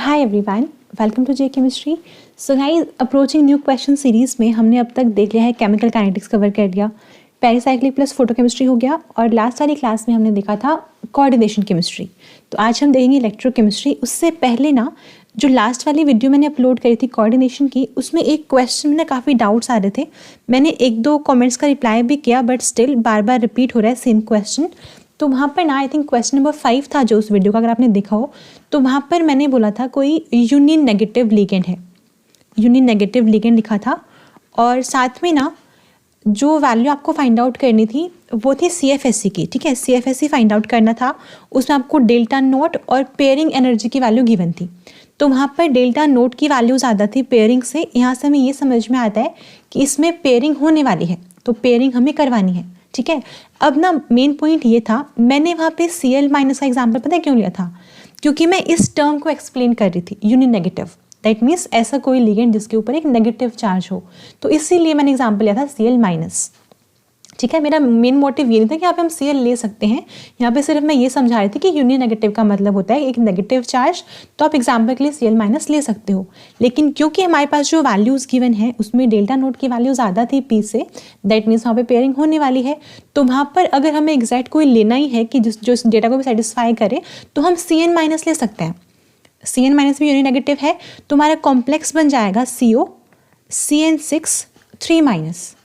Hi everyone, welcome to J chemistry. So guys, approaching new question series में हमने अब तक देख लिया है केमिकल काइनेटिक्स कवर कर लिया, पेरिसाइक्लिक प्लस फोटोकेमिस्ट्री हो गया और लास्ट वाली क्लास में हमने देखा था कोऑर्डिनेशन केमिस्ट्री। तो आज हम देखेंगे इलेक्ट्रोकेमिस्ट्री। उससे पहले ना जो लास्ट वाली वीडियो मैंने अपलोड करी थी कोऑर्डिनेशन की, उसमें एक क्वेश्चन में ना काफ़ी डाउट्स आ रहे थे। मैंने एक दो कमेंट्स का रिप्लाई भी किया, but still bar bar repeat हो रहा है सेम क्वेश्चन। तो वहाँ पर ना आई थिंक क्वेश्चन नंबर 5 था जो उस वीडियो का, अगर आपने देखा हो तो वहाँ पर मैंने बोला था कोई यूनियन नेगेटिव लिगेंड है, यूनियन नेगेटिव लिगेंड लिखा था। और साथ में ना जो वैल्यू आपको फाइंड आउट करनी थी वो थी CFSE की, ठीक है। CFSE फाइंड आउट करना था, उसमें आपको डेल्टा नोट और पेयरिंग एनर्जी की वैल्यू गिवन थी। तो वहाँ पर डेल्टा नोट की वैल्यू ज़्यादा थी पेयरिंग से। यहाँ से हमें ये समझ में आता है कि इसमें पेयरिंग होने वाली है, तो पेयरिंग हमें करवानी है, ठीक है। अब ना मेन पॉइंट ये था, मैंने वहाँ पे Cl- का एग्जाम्पल पता है क्यों लिया था? क्योंकि मैं इस टर्म को एक्सप्लेन कर रही थी, यूनियन नेगेटिव। दैट मीन्स ऐसा कोई लिगेंड जिसके ऊपर एक नेगेटिव चार्ज हो, तो इसीलिए मैंने एग्जाम्पल लिया था Cl-, ठीक है। मेरा मेन मोटिव ये नहीं था कि यहाँ पे हम Cl ले सकते हैं, यहाँ पे सिर्फ मैं ये समझा रही थी कि यूनियन नेगेटिव का मतलब होता है एक नेगेटिव चार्ज, तो आप एग्जाम्पल के लिए Cl- ले सकते हो। लेकिन क्योंकि हमारे पास जो वैल्यूज़ गिवन है उसमें डेल्टा नोट की वैल्यू ज़्यादा थी P से, दैट मीन्स वहाँ पे पेयरिंग होने वाली है। तो वहाँ पर अगर हमें एग्जैक्ट कोई लेना ही है कि जो इस डेटा को भी सेटिस्फाई करे, तो हम Cn- ले सकते हैं। Cn- भी यूनियन नेगेटिव है, तो हमारा कॉम्प्लेक्स बन जाएगा CO CN6 3-,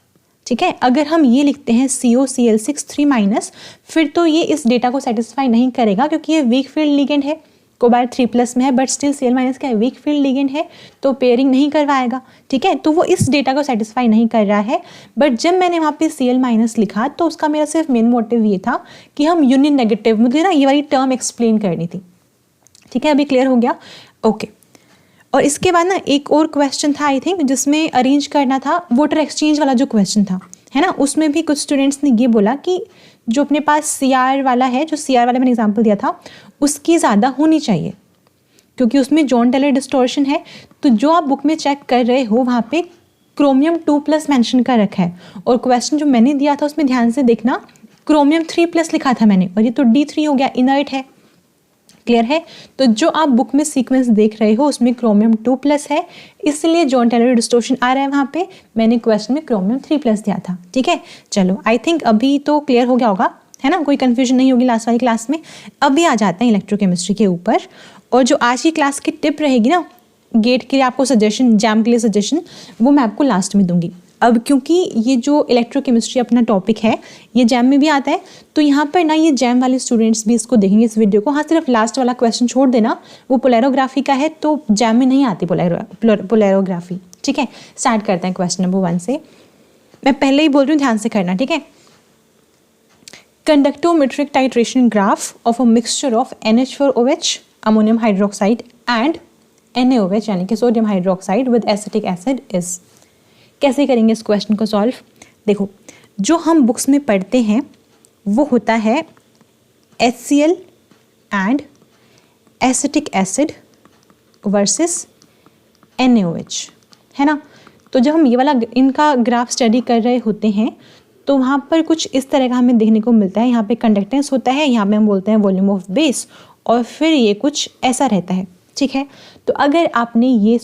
ठीक है। अगर हम ये लिखते हैं CO Cl6 3-, फिर तो ये इस डेटा को सेटिस्फाई नहीं करेगा क्योंकि ये वीक फील्ड लिगेंड है, कोबाल्ट 3+ में है, बट स्टिल Cl- का वीक फील्ड लिगेंड है, तो पेयरिंग नहीं करवाएगा, ठीक है। तो वो इस डेटा को सेटिस्फाई नहीं कर रहा है। बट जब मैंने वहाँ पे Cl- लिखा तो उसका मेरा सिर्फ मेन मोटिव ये था कि हम यूनियन नेगेटिव, मुझे ना ये वाली टर्म एक्सप्लेन करनी थी, ठीक है। अभी क्लियर हो गया? ओके। और इसके बाद ना एक और क्वेश्चन था आई थिंक, जिसमें अरेंज करना था वाटर एक्सचेंज वाला जो क्वेश्चन था, है ना। उसमें भी कुछ स्टूडेंट्स ने ये बोला कि जो अपने पास CR वाला है, जो CR वाला मैंने एग्जांपल दिया था, उसकी ज़्यादा होनी चाहिए क्योंकि उसमें जॉन टेलर डिस्टॉर्शन है। तो जो आप बुक में चेक कर रहे हो वहाँ पे क्रोमियम 2+ मेंशन कर रखा है, और क्वेश्चन जो मैंने दिया था उसमें ध्यान से देखना, क्रोमियम 3+ लिखा था मैंने, और ये तो D3 हो गया, इनर्ट है। क्लियर है? तो जो आप बुक में सीक्वेंस देख रहे हो उसमें क्रोमियम 2+ है, इसलिए जॉन टेलर डिस्टॉर्शन आ रहा है वहाँ पे। मैंने क्वेश्चन में क्रोमियम 3+ दिया था, ठीक है। चलो, आई थिंक अभी तो क्लियर हो गया होगा, है ना, कोई कंफ्यूजन नहीं होगी लास्ट वाली क्लास में। अभी आ जाते हैं इलेक्ट्रोकेमिस्ट्री के ऊपर, और जो आज की क्लास की टिप रहेगी ना, गेट के लिए आपको सजेशन, जैम के लिए सजेशन, वो मैं आपको लास्ट में दूंगी। अब क्योंकि ये जो इलेक्ट्रोकेमिस्ट्री अपना टॉपिक है ये जैम में भी आता है, तो यहाँ पर ना ये जैम वाले स्टूडेंट्स भी इसको देखेंगे इस वीडियो को। हाँ, सिर्फ लास्ट वाला क्वेश्चन छोड़ देना, वो पोलैरोग्राफी का है, तो जैम में नहीं आती पोलैरोग्राफी, ठीक है। स्टार्ट करते हैं क्वेश्चन नंबर 1 से। मैं पहले ही बोल रही हूँ, ध्यान से करना, ठीक है। Conductometric titration graph of a mixture of NH4OH ammonium hydroxide and NaOH यानी कि sodium hydroxide with acetic acid is. कैसे करेंगे इस क्वेश्चन को सॉल्व? देखो, जो हम बुक्स में पढ़ते हैं वो होता है HCl and acetic acid versus NaOH, है ना। तो जब हम ये वाला इनका ग्राफ स्टडी कर रहे होते हैं तो वहाँ पर कुछ इस तरह का हमें देखने को मिलता है। यहाँ पे कंडक्टेंस होता है, यहाँ पे हम बोलते हैं वॉल्यूम ऑफ बेस, और फिर ये कुछ ऐसा रहता है, ठीक है। तो अगर आपने ये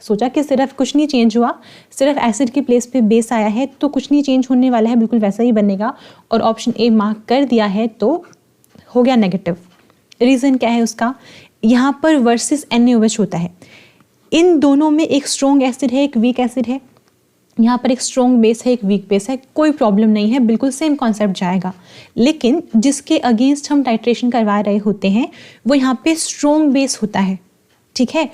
सोचा कि सिर्फ कुछ नहीं चेंज हुआ, सिर्फ एसिड की प्लेस पे बेस आया है, तो कुछ नहीं चेंज होने वाला है, बिल्कुल वैसा ही बनेगा, और ऑप्शन ए मार्क कर दिया है, तो हो गया नेगेटिव। रीज़न क्या है उसका? यहाँ पर वर्सेस NaOH होता है, इन दोनों में एक स्ट्रॉन्ग एसिड है, एक वीक एसिड है। यहाँ पर एक स्ट्रॉन्ग बेस है, एक वीक बेस है, कोई प्रॉब्लम नहीं है, बिल्कुल सेम कॉन्सेप्ट जाएगा। लेकिन जिसके अगेंस्ट हम टाइट्रेशन करवा रहे होते हैं वो यहाँ पे स्ट्रॉन्ग बेस होता है, ठीक है।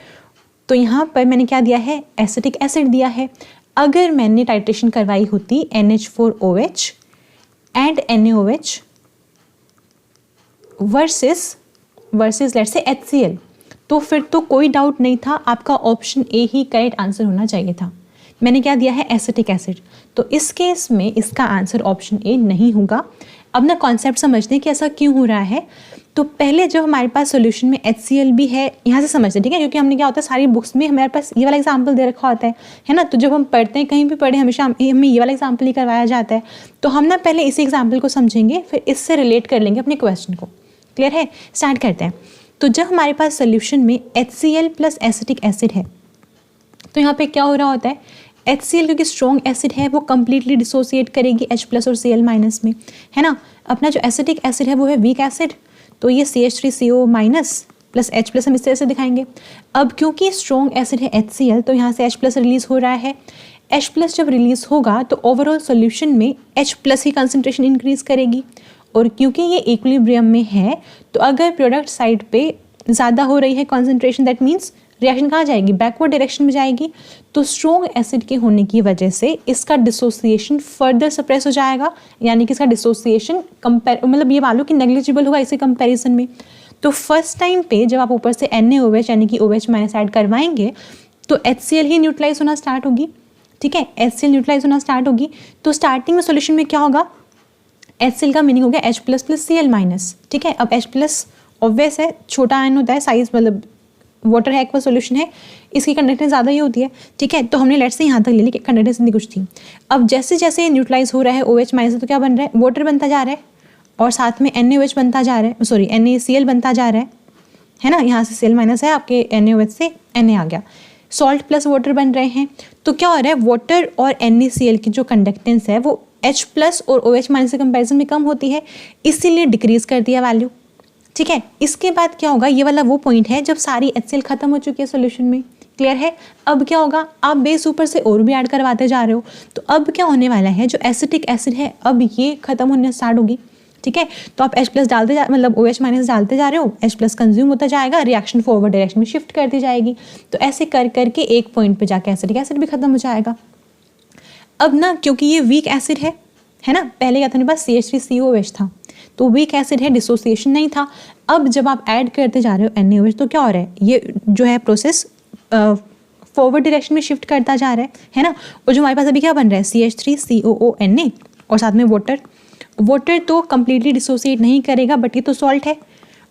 तो यहाँ पर मैंने क्या दिया है? एसिटिक एसिड दिया है। अगर मैंने टाइट्रेशन करवाई होती NH4OH and NaOH versus let's say HCl, तो फिर तो कोई डाउट नहीं था, आपका option A he correct answer होना चाहिए था। मैंने क्या दिया है? एसिटिक एसिड, तो इस केस में इसका आंसर ऑप्शन ए नहीं होगा। अब ना कॉन्सेप्ट समझते हैं कि ऐसा क्यों हो रहा है। तो पहले जब हमारे पास सॉल्यूशन में HCl भी है, यहाँ से समझते हैं, ठीक है, क्योंकि हमने क्या होता है सारी बुक्स में हमारे पास ये वाला एग्जाम्पल दे रखा होता है ना। तो जब हम पढ़ते हैं, कहीं भी पढ़े, हमेशा हमें ये वाला एग्जाम्पल ही करवाया जाता है। तो हम ना पहले इसी एग्जाम्पल को समझेंगे, फिर इससे रिलेट कर लेंगे अपने क्वेश्चन को। क्लियर है? स्टार्ट करते हैं। तो जब हमारे पास सोल्यूशन में HCl प्लस एसिटिक एसिड है तो यहाँ पे क्या हो रहा होता है, HCl क्योंकि स्ट्रॉन्ग एसिड है वो कंप्लीटली डिसोसिएट करेगी H प्लस और Cl माइनस में, है ना। अपना जो एसिटिक एसिड है वो है वीक एसिड, तो ये CH3CO minus plus H plus हम इस तरह से दिखाएंगे। अब क्योंकि स्ट्रॉन्ग एसिड है HCl तो यहाँ से H प्लस रिलीज हो रहा है। H प्लस जब रिलीज होगा तो ओवरऑल सोल्यूशन में H प्लस की कंसंट्रेशन इंक्रीज करेगी, और क्योंकि ये इक्विलिब्रियम में है तो अगर प्रोडक्ट साइड पे ज़्यादा हो रही है कॉन्सेंट्रेशन, दैट मीन्स रिएक्शन कहाँ जाएगी, बैकवर्ड डायरेक्शन में जाएगी। तो स्ट्रॉन्ग एसिड के होने की वजह से इसका डिसोसिएशन फर्दर सप्रेस हो जाएगा, यानी कि इसका डिसोसिएशन मतलब ये मान लो कि नेग्लिजिबल होगा इसे कंपैरिजन में। तो फर्स्ट टाइम पे जब आप ऊपर से NaOH यानी कि OH माइनस ऐड करवाएंगे तो HCl ही न्यूट्रलाइज होना स्टार्ट होगी, ठीक है, HCl न्यूट्रलाइज होना स्टार्ट होगी। तो स्टार्टिंग में सोल्यूशन में क्या होगा, HCl का मीनिंग हो गया H plus plus Cl minus, ठीक है। अब H प्लस ऑब्वियस है, छोटा आयन होता है, साइज मतलब वाटर है, एक्वा सोल्यूशन है, इसकी कंडक्टेंस ज़्यादा ही होती है, ठीक है। तो हमने लेट्स से यहाँ तक ले ली कि कंडक्टेंस इतनी कुछ थी। अब जैसे जैसे न्यूट्रलाइज हो रहा है OH माइनस तो क्या बन रहा है, वाटर बनता जा रहा है, और साथ में NaOH बनता जा रहा है, सॉरी NaCl बनता जा रहा है ना। यहाँ से Cl माइनस है, आपके NaOH से Na आ गया, सॉल्ट प्लस वाटर बन रहे हैं। तो क्या हो रहा है, वाटर और NaCl की जो कंडक्टेंस है वो H प्लस और OH माइनस के कंपेरिजन में कम होती है, इसीलिए डिक्रीज कर दिया वैल्यू, ठीक है। इसके बाद क्या होगा, ये वाला वो पॉइंट है जब सारी HCl खत्म हो चुकी है सोल्यूशन में, क्लियर है। अब क्या होगा, आप बेस ऊपर से और भी ऐड करवाते जा रहे हो, तो अब क्या होने वाला है, जो एसिटिक एसिड है अब ये खत्म होने स्टार्ट होगी, ठीक है। तो आप H प्लस डालते जा मतलब OH माइनस डालते जा रहे हो, H प्लस कंज्यूम होता जाएगा, रिएक्शन फॉरवर्ड डायरेक्शन में शिफ्ट करती जाएगी। तो ऐसे कर करके एक पॉइंट पे जाके एसिटिक एसिड भी खत्म हो जाएगा। अब ना क्योंकि ये वीक एसिड है ना, पहले क्या था मेरे पास CH3COOH था, तो वीक एसिड है, डिसोसिएशन नहीं था। अब जब आप ऐड करते जा रहे हो NaOH तो क्या हो रहा है, ये जो है प्रोसेस फॉरवर्ड डायरेक्शन में शिफ्ट करता जा रहा है ना। और जो हमारे पास अभी क्या बन रहा है, CH3COONA और साथ में वाटर तो कम्प्लीटली डिसोसिएट नहीं करेगा, बट ये तो सॉल्ट है,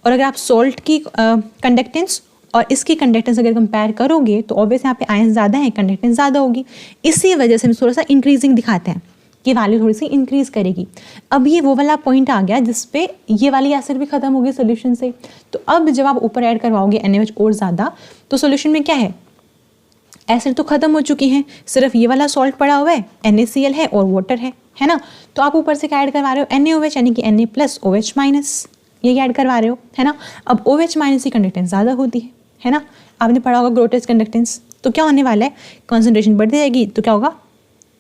और अगर आप सॉल्ट की कंडक्टेंस और इसकी कंडक्टेंस अगर कंपेयर करोगे तो ऑब्वियस यहाँ पे आयन ज़्यादा है, कंडक्टेंस ज़्यादा होगी, इसी वजह से हम थोड़ा सा इंक्रीजिंग दिखाते हैं कि वैल्यू थोड़ी सी इंक्रीज करेगी। अब ये वो वाला पॉइंट आ गया जिसपे ये वाली एसिड भी खत्म होगी सोल्यूशन से। तो अब जब आप ऊपर ऐड करवाओगे NaOH और ज़्यादा, तो सोल्यूशन में क्या है, एसिड तो खत्म हो चुकी हैं, सिर्फ ये वाला सॉल्ट पड़ा हुआ है, NaCl है और वाटर है ना। तो आप ऊपर से क्या ऐड करवा रहे हो, NaOH यानी कि Na प्लस OH माइनस, ये ऐड करवा रहे हो, है ना। अब OH माइनस की कंडक्टेंस ज़्यादा होती है ना, आपने पढ़ा होगा ग्रोटेस कंडक्टेंस। तो क्या होने वाला है, कॉन्सेंट्रेशन बढ़ती जाएगी तो क्या होगा,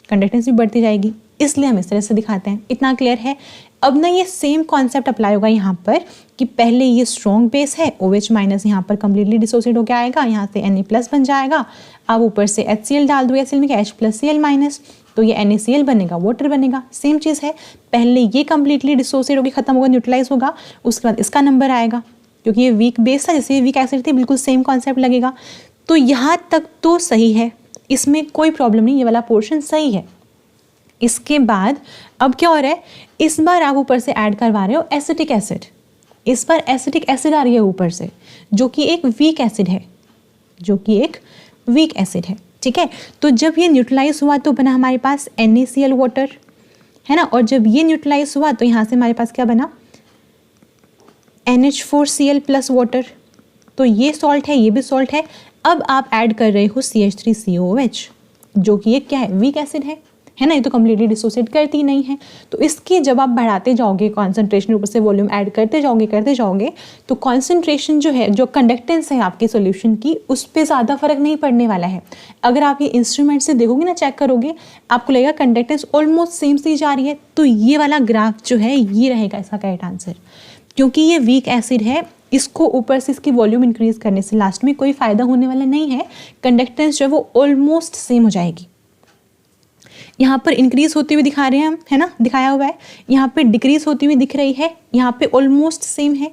कंडक्टेंस भी बढ़ती जाएगी, इसलिए हम इस तरह से दिखाते हैं। इतना क्लियर है। अब ना ये सेम कॉन्सेप्ट अप्लाई होगा यहाँ पर कि पहले ये स्ट्रॉन्ग बेस है, OH माइनस यहाँ पर कम्प्लीटली डिसोसिएट होकर आएगा, यहाँ से Na प्लस बन जाएगा। अब ऊपर से HCl डाल दो, HCl में क्या H प्लस Cl माइनस, तो ये NaCl बनेगा, वाटर बनेगा, सेम चीज़ है। पहले ये कम्प्लीटली डिसोसिएट होकर खत्म होगा, न्यूट्रलाइज होगा, उसके बाद इसका नंबर आएगा, क्योंकि ये वीक बेस था, जैसे ये वीक एसिड थी, बिल्कुल सेम कॉन्सेप्ट लगेगा। तो यहाँ तक तो सही है, इसमें कोई प्रॉब्लम नहीं, ये वाला पोर्शन सही है। इसके बाद अब क्या हो रहा है, इस बार आप ऊपर से ऐड करवा रहे हो एसिटिक एसिड, इस बार एसिटिक एसिड आ रही है ऊपर से, जो कि एक वीक एसिड है, ठीक है। तो जब ये न्यूट्रलाइज हुआ तो बना हमारे पास NaCl वाटर, है ना, और जब ये न्यूट्रलाइज हुआ तो यहाँ से हमारे पास क्या बना, NH4Cl प्लस वाटर। तो ये सॉल्ट है, ये भी सॉल्ट है। अब आप ऐड कर रहे हो CH3COOH, जो कि एक क्या है, वीक एसिड है ना, ये तो कम्प्लीटली डिसोसिएट करती नहीं है। तो इसकी जब आप बढ़ाते जाओगे कॉन्सेंट्रेशन, ऊपर से वॉल्यूम ऐड करते जाओगे तो कॉन्सेंट्रेशन जो है, जो कंडक्टेंस है आपके सॉल्यूशन की, उस पर ज़्यादा फर्क नहीं पड़ने वाला है। अगर आप ये इंस्ट्रूमेंट से देखोगे ना, चेक करोगे, आपको लगेगा कंडक्टेंस ऑलमोस्ट सेम सी जा रही है। तो ये वाला ग्राफ जो है ये रहेगा इसका करेक्ट आंसर, क्योंकि ये वीक एसिड है, इसको ऊपर से इसकी वॉल्यूम इंक्रीज करने से लास्ट में कोई फायदा होने वाला नहीं है। कंडक्टेंस जो है वो ऑलमोस्ट सेम हो जाएगी। यहाँ पर इंक्रीज होती हुई दिखा रहे हैं हम, है ना, दिखाया हुआ है, यहाँ पे डिक्रीज होती हुई दिख रही है, यहाँ पे ऑलमोस्ट सेम है।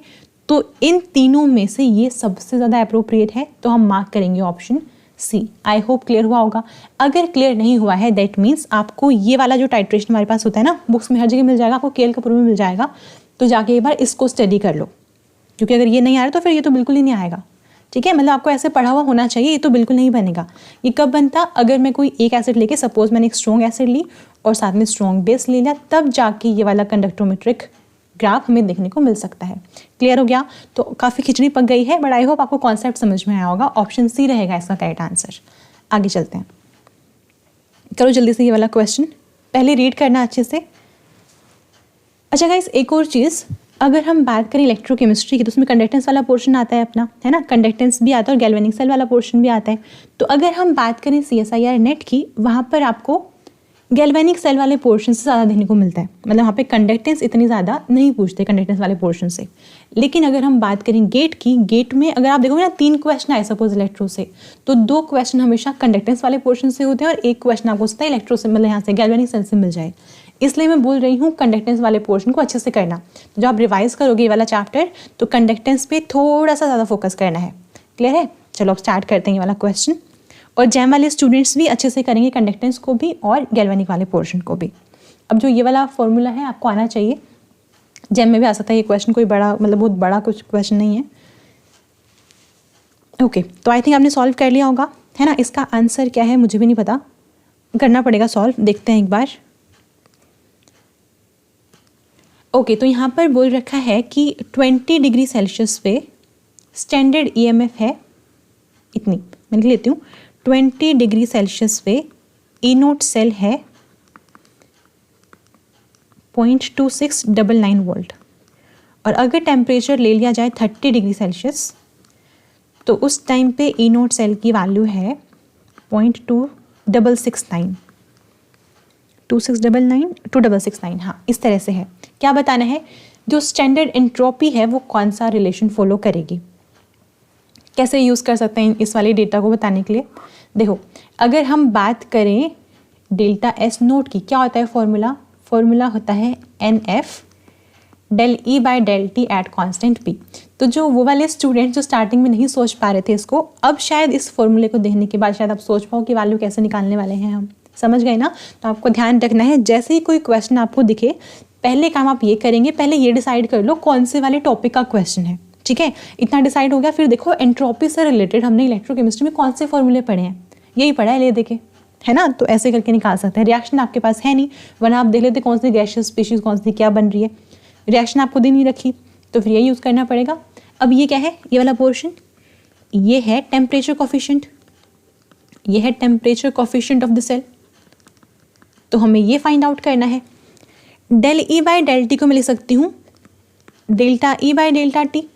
तो इन तीनों में से ये सबसे ज़्यादा अप्रोप्रिएट है, तो हम मार्क करेंगे option C. I hope clear हुआ होगा। अगर क्लियर नहीं हुआ है दैट मीन्स आपको ये वाला जो टाइट्रेशन हमारे पास होता है ना, बुक्स में हर जगह मिल जाएगा, आपको केएल कपूर में मिल जाएगा, तो जाके एक बार इसको स्टडी कर लो, क्योंकि अगर ये नहीं आ रहा तो फिर ये तो बिल्कुल ही नहीं आएगा, ठीक है। मतलब आपको ऐसे पढ़ा हुआ होना चाहिए, ये तो बिल्कुल नहीं बनेगा। ये कब बनता, अगर मैं कोई एक एसिड लेके, सपोज मैंने एक स्ट्रॉन्ग एसिड ली और साथ में स्ट्रॉन्ग बेस ले लिया, तब जाके ये वाला कंडक्टोमेट्रिक ग्राफ हमें देखने को मिल सकता है। क्लियर हो गया? तो काफ़ी खिचड़ी पक गई है, बट आई होप आपको कॉन्सेप्ट समझ में आया होगा। ऑप्शन सी रहेगा इसका करेक्ट आंसर। आगे चलते हैं, करो जल्दी से ये वाला क्वेश्चन, पहले रीड करना अच्छे से। अच्छा गाइस, एक और चीज़, अगर हम बात करें इलेक्ट्रोकेमिस्ट्री की तो उसमें कंडक्टेंस वाला पोर्शन आता है अपना, है ना, कंडक्टेंस भी आता है और गैल्वेनिक सेल वाला पोर्शन भी आता है। तो अगर हम बात करें CSIR नेट की, वहाँ पर आपको गैल्वेनिक सेल वाले पोर्शन से ज़्यादा देखने को मिलता है, मतलब वहाँ पे कंडक्टेंस इतनी ज़्यादा नहीं पूछते कंडक्टेंस वाले पोर्शन से। लेकिन अगर हम बात करें गेट की, गेट में अगर आप देखोगे ना 3 क्वेश्चन आए सपोज इलेक्ट्रो से, तो 2 क्वेश्चन हमेशा कंडक्टेंस वाले पोर्शन से होते हैं और 1 क्वेश्चन आपको होता है इलेक्ट्रो से, मतलब यहाँ से गैल्वेनिक सेल से मिल जाए। इसलिए मैं बोल रही हूँ कंडक्टेंस वाले पोर्शन को अच्छे से करना। जब आप रिवाइज करोगे ये वाला चैप्टर तो कंडक्टेंस पे थोड़ा सा ज़्यादा फोकस करना है। क्लियर है? चलो अब स्टार्ट करते हैं ये वाला क्वेश्चन। और जैम वाले स्टूडेंट्स भी अच्छे से करेंगे कंडक्टेंस को भी और गैल्वेनिक वाले पोर्शन को भी। अब जो ये वाला फॉर्मूला है आपको आना चाहिए, जैम में भी आ सकता है ये क्वेश्चन, कोई बड़ा मतलब बहुत बड़ा कुछ क्वेश्चन नहीं है। ओके, तो आई थिंक आपने सॉल्व कर लिया होगा, है ना। इसका आंसर क्या है मुझे भी नहीं पता, करना पड़ेगा सॉल्व, देखते हैं एक बार। ओके, तो यहाँ पर बोल रखा है कि 20 डिग्री सेल्सियस पे स्टैंडर्ड EMF है इतनी, मैं लिख लेती हूँ। 20 डिग्री सेल्सियस पे E0 सेल है 0.2699 वोल्ट, और अगर टेम्परेचर ले लिया जाए 30 डिग्री सेल्सियस तो उस टाइम पे E0 सेल की वैल्यू है 0.2669, 2669, हाँ इस तरह से है। क्या बताना है? जो स्टैंडर्ड एंट्रोपी है वो कौन सा रिलेशन फॉलो करेगी। कैसे यूज़ कर सकते हैं इस वाले डेटा को बताने के लिए? देखो, अगर हम बात करें डेल्टा S नोट की, क्या होता है फॉर्मूला? फॉर्मूला होता है NF del E by del T eight constant P। तो जो वो वाले स्टूडेंट जो स्टार्टिंग में नहीं सोच पा रहे थे इसको, अब शायद इस फॉर्मूले को देखने के बाद शायद आप सोच पाओ कि वैल्यू कैसे निकालने वाले हैं हम। समझ गए ना? तो आपको ध्यान रखना है, जैसे ही कोई क्वेश्चन आपको दिखे, पहले काम आप ये करेंगे, पहले ये डिसाइड कर लो कौन से वाले टॉपिक का क्वेश्चन है। ठीक है, इतना डिसाइड हो गया, फिर देखो एंट्रोपी से रिलेटेड हमने इलेक्ट्रोकेमिस्ट्री में कौन से फॉर्मूले पढ़े हैं, यही पढ़ा है, ले देखे, है ना। तो ऐसे करके निकाल सकते हैं। रिएक्शन आपके पास है नहीं, वरना आप देख लेते कौन सी गैशियस स्पीशीज कौन सी क्या बन रही है। रिएक्शन आपको दी नहीं रखी तो फिर यही यूज़ करना पड़ेगा। अब ये क्या है? ये वाला पोर्शन, ये है टेम्परेचर कोफिशिएंट, ये है temperature coefficient of the cell. तो हमें ये फाइंड आउट करना है। Del E by del T को मैं लिख सकती हूँ delta E by delta T,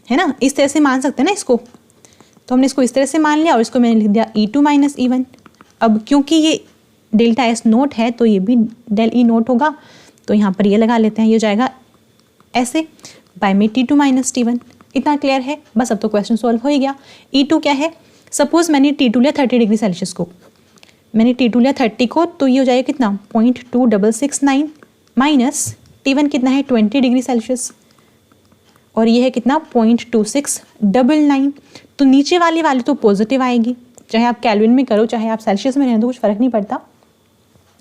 है ना, इस तरह से मान सकते हैं ना इसको। तो हमने इसको इस तरह से मान लिया और इसको मैंने लिख दिया E2 माइनस E1। अब क्योंकि ये डेल्टा S नोट है तो ये भी डेल E नोट होगा, तो यहाँ पर ये लगा लेते हैं, ये हो जाएगा ऐसे बाय में T2 माइनस T1। इतना क्लियर है? बस अब तो क्वेश्चन सॉल्व हो ही गया। E2 क्या है? सपोज मैंने T2 लिया 30 डिग्री सेल्सियस को, मैंने T2 लिया 30 को, तो ये हो जाएगा कितना 0.2669 माइनस T1 कितना है 20 डिग्री सेल्सियस, और ये है कितना 0.2699। तो नीचे वाली तो पॉजिटिव आएगी, चाहे आप केल्विन में करो चाहे आप सेल्सियस में रहें तो कुछ फ़र्क नहीं पड़ता,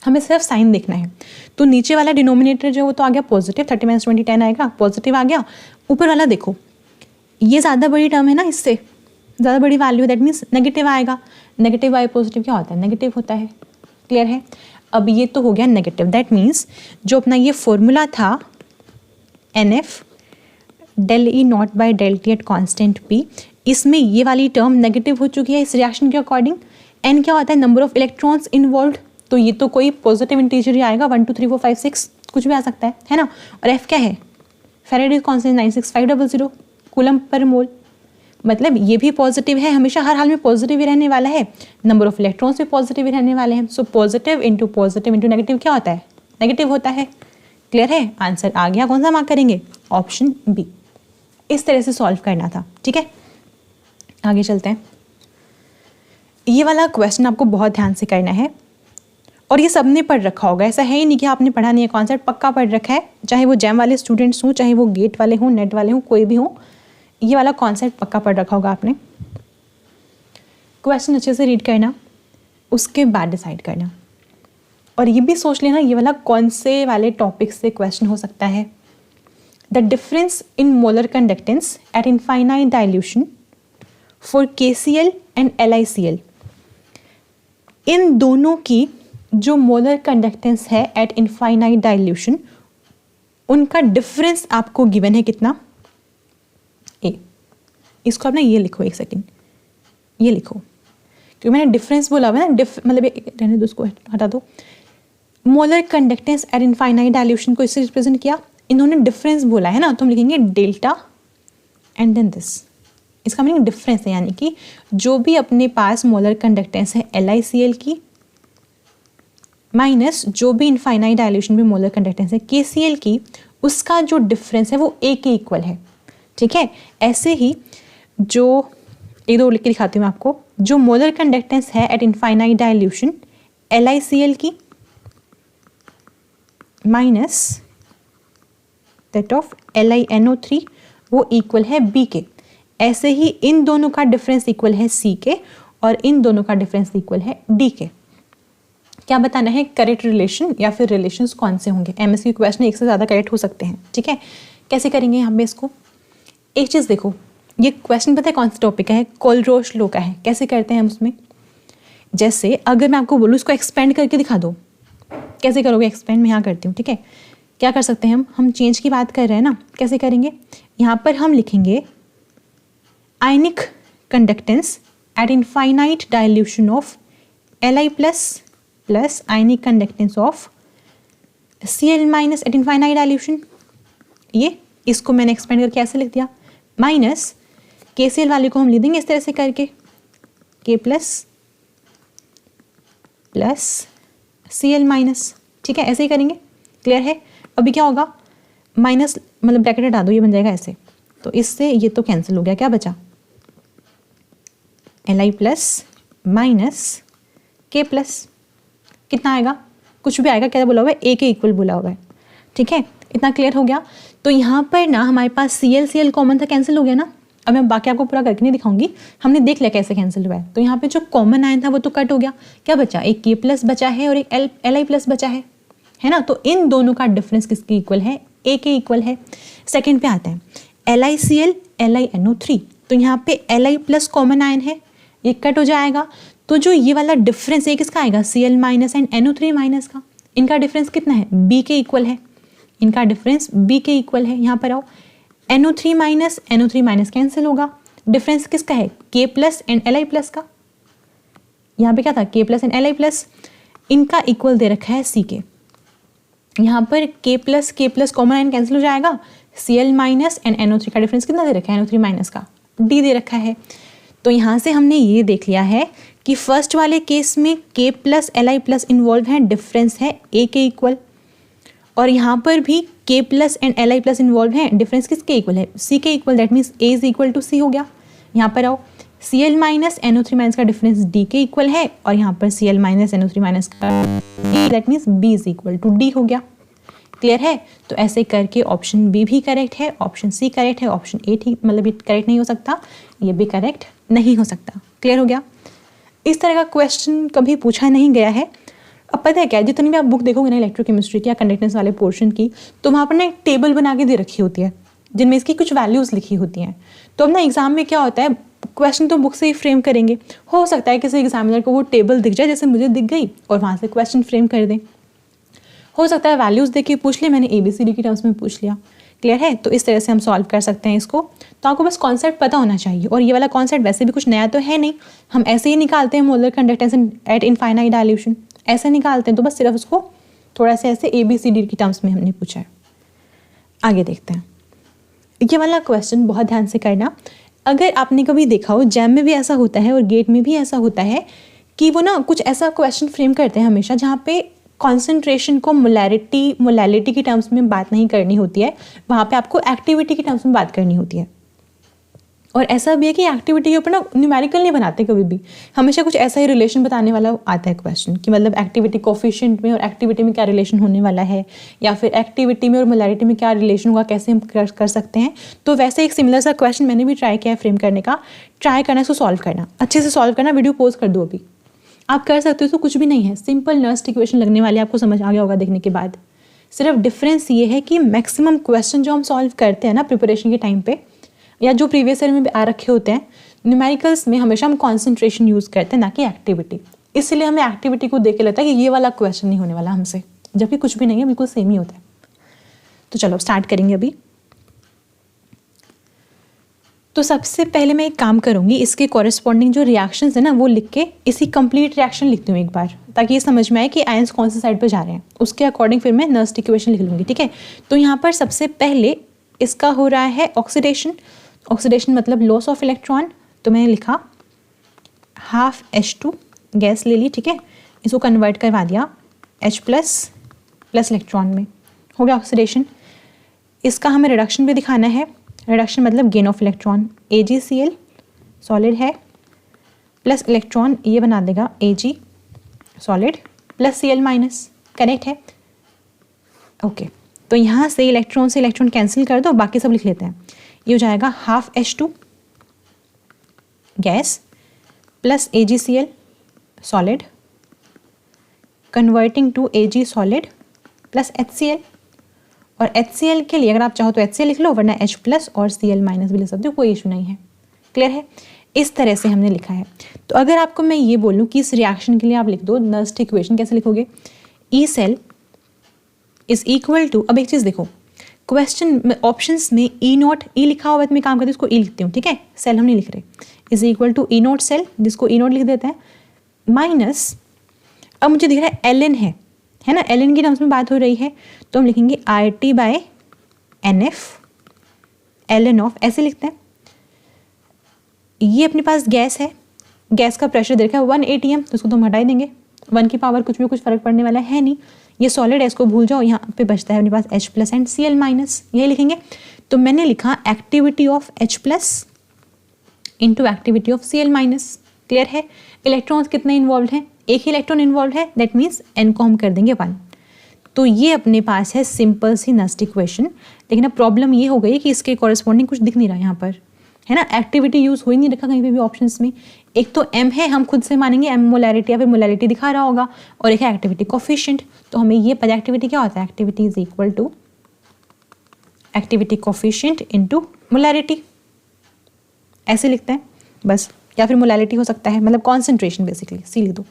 हमें सिर्फ साइन देखना है। तो नीचे वाला डिनोमिनेटर जो वो तो आ गया पॉजिटिव, 30 माइनस 20 10 आएगा, पॉजिटिव आ गया। ऊपर वाला देखो, ये ज़्यादा बड़ी टर्म है ना, इससे ज़्यादा बड़ी वैल्यू, दैट मीन्स नेगेटिव आएगा। नेगेटिव बाई पॉजिटिव क्या होता है? नेगेटिव होता है। क्लियर है? अब ये तो हो गया नेगेटिव, दैट मीन्स जो अपना ये फॉर्मूला था NF del E not by del T at constant P, इसमें ये वाली टर्म नेगेटिव हो चुकी है इस रिएक्शन के अकॉर्डिंग। N क्या होता है? नंबर ऑफ इलेक्ट्रॉन्स इन्वॉल्व, तो ये तो कोई पॉजिटिव इंटीजर ही आएगा, 1 2 3 4 5 6 कुछ भी आ सकता है ना। और F क्या है? फैराडे कॉन्स्टेंट 96500 कूलम पर मोल, मतलब ये भी पॉजिटिव है, हमेशा हर हाल में पॉजिटिव ही रहने वाला है। नंबर ऑफ इलेक्ट्रॉन्स भी पॉजिटिव ही रहने वाले हैं। सो पॉजिटिव इंटू नेगेटिव क्या होता है? नेगेटिव होता है। क्लियर है? आंसर आ गया। कौन सा मार्क करेंगे? Option B. इस तरह से सॉल्व करना था। ठीक है, आगे चलते हैं। ये वाला क्वेश्चन आपको बहुत ध्यान से करना है, और ये सबने पढ़ रखा होगा, ऐसा है ही नहीं कि आपने पढ़ा नहीं है, कॉन्सेप्ट पक्का पढ़ रखा है, चाहे वो जैम वाले स्टूडेंट्स हों, चाहे वो गेट वाले हों, नेट वाले हों, कोई भी हो, ये वाला कॉन्सेप्ट पक्का पढ़ रखा होगा आपने। क्वेश्चन अच्छे से रीड करना, उसके बाद डिसाइड करना, और ये भी सोच लेना ये वाला कौन से वाले टॉपिक से क्वेश्चन हो सकता है। The difference in molar conductance eight infinite dilution for KCl and LiCl, इन दोनों की जो मोलर कंडक्टेंस है एट इनफाइनाइट डाइल्यूशन उनका डिफरेंस आपको गिवन है कितना, ए। इसको आप ना ये लिखो, एक सेकेंड ये लिखो, क्योंकि मैंने डिफरेंस बोला हुआ है ना, मतलब रहने दो, उसको हटा दो। Molar conductance eight infinite dilution को इससे रिप्रेजेंट किया, इन्होंने डिफरेंस बोला है ना, तो हम लिखेंगे डेल्टा एंड देन दिस। इसका मीनिंग डिफरेंस है, यानी कि जो भी अपने पास मोलर कंडक्टेंस है LiCl की माइनस जो भी इनफाइनाइट डाइल्यूशन में मोलर कंडक्टेंस है KCl की, उसका जो डिफरेंस है वो A के इक्वल है। ठीक है, ऐसे ही जो एक दो लिख के दिखाती हूँ आपको, जो मोलर कंडक्टेंस है एट इनफाइनाइट डाइल्यूशन LiCl की माइनस दैट ऑफ LiNO3 वो इक्वल है B के। ऐसे ही इन दोनों का डिफरेंस इक्वल है C के और इन दोनों का डिफरेंस इक्वल है D के। क्या बताना है, करेक्ट रिलेशन या फिर रिलेशंस कौन से होंगे। MSQ क्वेश्चन एक से ज़्यादा करेक्ट हो सकते हैं। ठीक है, कैसे करेंगे यहाँ पे इसको, एक चीज़ देखो, ये क्वेश्चन पता है कौन सा टॉपिक है, कोलरोच लॉ का है। कैसे करते हैं हम उसमें, जैसे अगर मैं आपको बोलूँ इसको एक्सपेंड करके दिखा दो, कैसे करोगे एक्सपेंड, मैं यहाँ करती हूँ। ठीक है, क्या कर सकते हैं हम चेंज की बात कर रहे हैं ना, कैसे करेंगे, यहाँ पर हम लिखेंगे ionic conductance eight infinite dilution of Li plus ionic conductance of Cl minus eight infinite dilution. ये इसको मैंने एक्सपेंड करके ऐसे लिख दिया, माइनस KCl वाले को हम लिख देंगे इस तरह से करके K प्लस Cl माइनस। ठीक है, ऐसे ही करेंगे, क्लियर है। अभी क्या होगा, माइनस मतलब ब्रैकेट हटा दो, ये बन जाएगा ऐसे, तो इससे ये तो कैंसिल हो गया, क्या बचा Li plus minus K plus, कितना आएगा, कुछ भी आएगा, क्या बोला हुआ है, A के इक्वल बोला हुआ है। ठीक है, इतना क्लियर हो गया। तो यहाँ पर ना हमारे पास Cl कॉमन था, कैंसिल हो गया ना। अब मैं बाकी आपको पूरा करके नहीं दिखाऊंगी, हमने देख लिया कैसे कैंसिल हुआ है। तो यहाँ पे जो कॉमन आया था वो तो कट हो गया, क्या बचा, एक K प्लस बचा है और एक Li प्लस बचा है ना। तो इन दोनों का डिफरेंस किसके इक्वल है, A के इक्वल है। सेकेंड पे आता है LiCl LiNO3, तो यहाँ पे Li प्लस कॉमन आयन है, ये कट हो जाएगा। तो जो ये वाला डिफरेंस है किसका आएगा, Cl minus and NO3 minus का। इनका डिफरेंस कितना है, B के इक्वल है, इनका डिफरेंस B के इक्वल है। यहाँ पर आओ, NO3 माइनस कैंसिल होगा, डिफरेंस किसका है, K plus and Li plus का। यहाँ पे क्या था, K plus and Li plus, इनका इक्वल दे रखा है C के। यहाँ पर K plus common ion cancel हो जाएगा, Cl माइनस एंड NO3 का डिफरेंस कितना दे रखा है, NO3 माइनस का D दे रखा है। तो यहाँ से हमने ये देख लिया है कि फर्स्ट वाले केस में K plus Li plus involve है, डिफरेंस है A के इक्वल, और यहाँ पर भी K plus and Li plus involve है, डिफरेंस किसके इक्वल है, C के equal, that means A is equal to C हो गया। यहाँ पर आओ, Cl माइनस NO3 माइनस का डिफरेंस D के इक्वल है, और यहाँ पर Cl माइनस NO3 माइनस का D, that means B is equal to D हो गया। क्लियर है। तो ऐसे करके ऑप्शन बी भी करेक्ट है, ऑप्शन सी करेक्ट है, ऑप्शन ए ठीक मतलब ये करेक्ट नहीं हो सकता, ये भी करेक्ट नहीं हो सकता। क्लियर हो गया। इस तरह का क्वेश्चन कभी पूछा नहीं गया है। अब पता है क्या, जितनी भी आप बुक देखोगे ना इलेक्ट्रोकेमिस्ट्री की या कंडक्टेंस वाले पोर्शन की, तो वहाँ पर ना एक टेबल बना के दे रखी होती है जिनमें इसकी कुछ वैल्यूज़ लिखी होती हैं। तो अब ना एग्जाम में क्या होता है, क्वेश्चन तो बुक से ही फ्रेम करेंगे, हो सकता है किसी एग्जामिनर को वो टेबल दिख जाए जैसे मुझे दिख गई और वहाँ से क्वेश्चन फ्रेम कर दें। हो सकता है वैल्यूज़ देख के पूछ लिया, मैंने ABCD के टर्म्स में पूछ लिया। क्लियर है। तो इस तरह से हम सॉल्व कर सकते हैं इसको। तो आपको बस कॉन्सेप्ट पता होना चाहिए, और ये वाला कॉन्सेप्ट वैसे भी कुछ नया तो है नहीं, हम ऐसे ही निकालते हैं molar conductance eight infinite dilution, ऐसे निकालते हैं। तो बस सिर्फ उसको थोड़ा सा ऐसे ABCD के टर्म्स में हमने पूछा है। आगे देखते हैं। ये वाला क्वेश्चन बहुत ध्यान से करना। अगर आपने कभी देखा हो जैम में भी ऐसा होता है और गेट में भी ऐसा होता है कि वो ना कुछ ऐसा क्वेश्चन फ्रेम करते हैं हमेशा जहाँ पे कॉन्सेंट्रेशन को मोलैलिटी के टर्म्स में बात नहीं करनी होती है, वहाँ पे आपको एक्टिविटी के टर्म्स में बात करनी होती है। और ऐसा भी है कि एक्टिविटी के ऊपर ना न्यूमेरिकल नहीं बनाते कभी भी, हमेशा कुछ ऐसा ही रिलेशन बताने वाला आता है क्वेश्चन कि मतलब एक्टिविटी कोफिशिएंट में और एक्टिविटी में क्या रिलेशन होने वाला है, या फिर एक्टिविटी में और मोलैरिटी में क्या रिलेशन होगा, कैसे हम कर सकते हैं। तो वैसे एक सिमिलर सा क्वेश्चन मैंने भी ट्राई किया है फ्रेम करने का। ट्राई करना, इसको सॉल्व करना, अच्छे से सॉल्व करना। वीडियो पोज कर दो, अभी आप कर सकते हो। तो कुछ भी नहीं है, सिंपल नर्स्ट इक्वेशन लगने वाली, आपको समझ आ गया होगा देखने के बाद। सिर्फ डिफरेंस ये है कि मैक्सिमम क्वेश्चन जो हम सॉल्व करते हैं ना प्रिपरेशन के टाइम पे, या जो प्रीवियस ईयर में भी आ रखे होते हैं न्यूमेरिकल्स में, हमेशा हम कॉन्सेंट्रेशन यूज़ करते हैं ना कि एक्टिविटी। इसलिए हमें एक्टिविटी को देख के लगता है कि ये वाला क्वेश्चन नहीं होने वाला हमसे, जबकि कुछ भी नहीं है, बिल्कुल सेम ही होता है। तो चलो स्टार्ट करेंगे अभी। तो सबसे पहले मैं एक काम करूंगी, इसके कॉरेस्पॉन्डिंग जो रिएक्शंस है ना वो लिख के इसी कंप्लीट रिएक्शन लिखती हूँ एक बार, ताकि ये समझ में आए कि आयंस कौन सी साइड पर जा रहे हैं। उसके अकॉर्डिंग फिर मैं नर्स्ट इक्वेशन लिख लूँगी, ठीक है। तो यहाँ पर सबसे पहले इसका हो रहा है ऑक्सीडेशन। ऑक्सीडेशन मतलब लॉस ऑफ इलेक्ट्रॉन, तो मैंने लिखा ½ H2, गैस ले ली, ठीक है। इसको कन्वर्ट करवा दिया H+ इलेक्ट्रॉन में, हो गया ऑक्सीडेशन। इसका हमें रिडक्शन भी दिखाना है। रिडक्शन मतलब gain of electron, AgCl solid है प्लस इलेक्ट्रॉन ये बना देगा Ag solid plus Cl-, correct है। ओके, तो यहाँ से इलेक्ट्रॉन कैंसिल कर दो, बाकी सब लिख लेते हैं। ये हो जाएगा ½ H2 gas plus AgCl solid converting to Ag solid plus HCl। और HCl के लिए अगर आप चाहो तो HCl लिख लो, वरना H+ और Cl- भी लिख सकते हो, कोई इशू नहीं है। क्लियर है? इस तरह से हमने लिखा है। तो अगर आपको मैं ये बोलूँ कि इस रिएक्शन के लिए आप लिख दो नर्स्ट इक्वेशन, कैसे लिखोगे? E cell is equal to, अब एक चीज़ देखो, क्वेश्चन में ऑप्शंस में E0 E लिखा हुआ है, तो मैं काम करती हूँ इसको E लिखती हूँ, ठीक है। सेल हम नहीं लिख रहे, is equal to E0 cell, जिसको E0 लिख देते हैं, माइनस, अब मुझे दिख रहा है ln है ना, ln की टर्म्स में बात हो रही है, तो हम लिखेंगे RT/NF ln ऑफ, ऐसे लिखते हैं। ये अपने पास गैस है, गैस का प्रेशर देखा है 1 atm, तो उसको तो हम हटा ही देंगे, 1 की पावर कुछ भी कुछ फर्क पड़ने वाला है नहीं। ये सॉलिड है, इसको भूल जाओ, यहाँ पे बचता है अपने पास H+ एंड Cl-, यही लिखेंगे। तो मैंने लिखा activity of H+ into activity of Cl-। Clear है? इलेक्ट्रॉन्स कितने इन्वॉल्व हैं? एक ही इलेक्ट्रॉन इन्वॉल्व है, दैट मीन्स n को हम कर देंगे 1। तो ये अपने पास है सिंपल सी नर्स्ट इक्वेशन। लेकिन अब प्रॉब्लम ये हो गई कि इसके कॉरेस्पॉन्डिंग कुछ दिख नहीं रहा यहाँ पर, है ना। एक्टिविटी यूज हो ही नहीं रखा कहीं पे भी ऑप्शंस में। एक तो m है, हम खुद से मानेंगे m मोलैरिटी या फिर मोलैरिटी दिखा रहा होगा, और एक है एक्टिविटी कोफिशिएंट। तो हमें ये पता एक्टिविटी क्या होता है, activity is equal to activity coefficient into molarity, ऐसे लिखते हैं बस, या फिर मोलैरिटी हो सकता है, मतलब कॉन्सेंट्रेशन बेसिकली, सी लिख दो,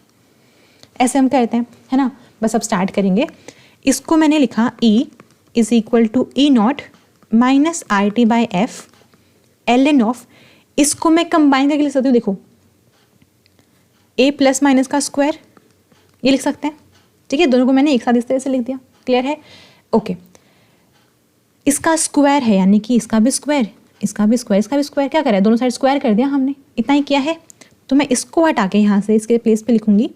ऐसे हम कहते हैं, है ना। बस अब स्टार्ट करेंगे। इसको मैंने लिखा E is equal to E0 minus RT/F ln of, इसको मैं कंबाइन करके लिख सकती हूँ, देखो A+- का स्क्वायर, ये लिख सकते हैं, ठीक है। दोनों को मैंने एक साथ इस तरह से लिख दिया। क्लियर है? ओके, इसका स्क्वायर है, यानी कि इसका भी स्क्वायर, इसका भी स्क्वायर, इसका भी स्क्वायर, क्या करा है, दोनों साइड स्क्वायर कर दिया हमने, इतना ही किया है। तो मैं इसको हटा के यहाँ से इसके प्लेस पे लिखूंगी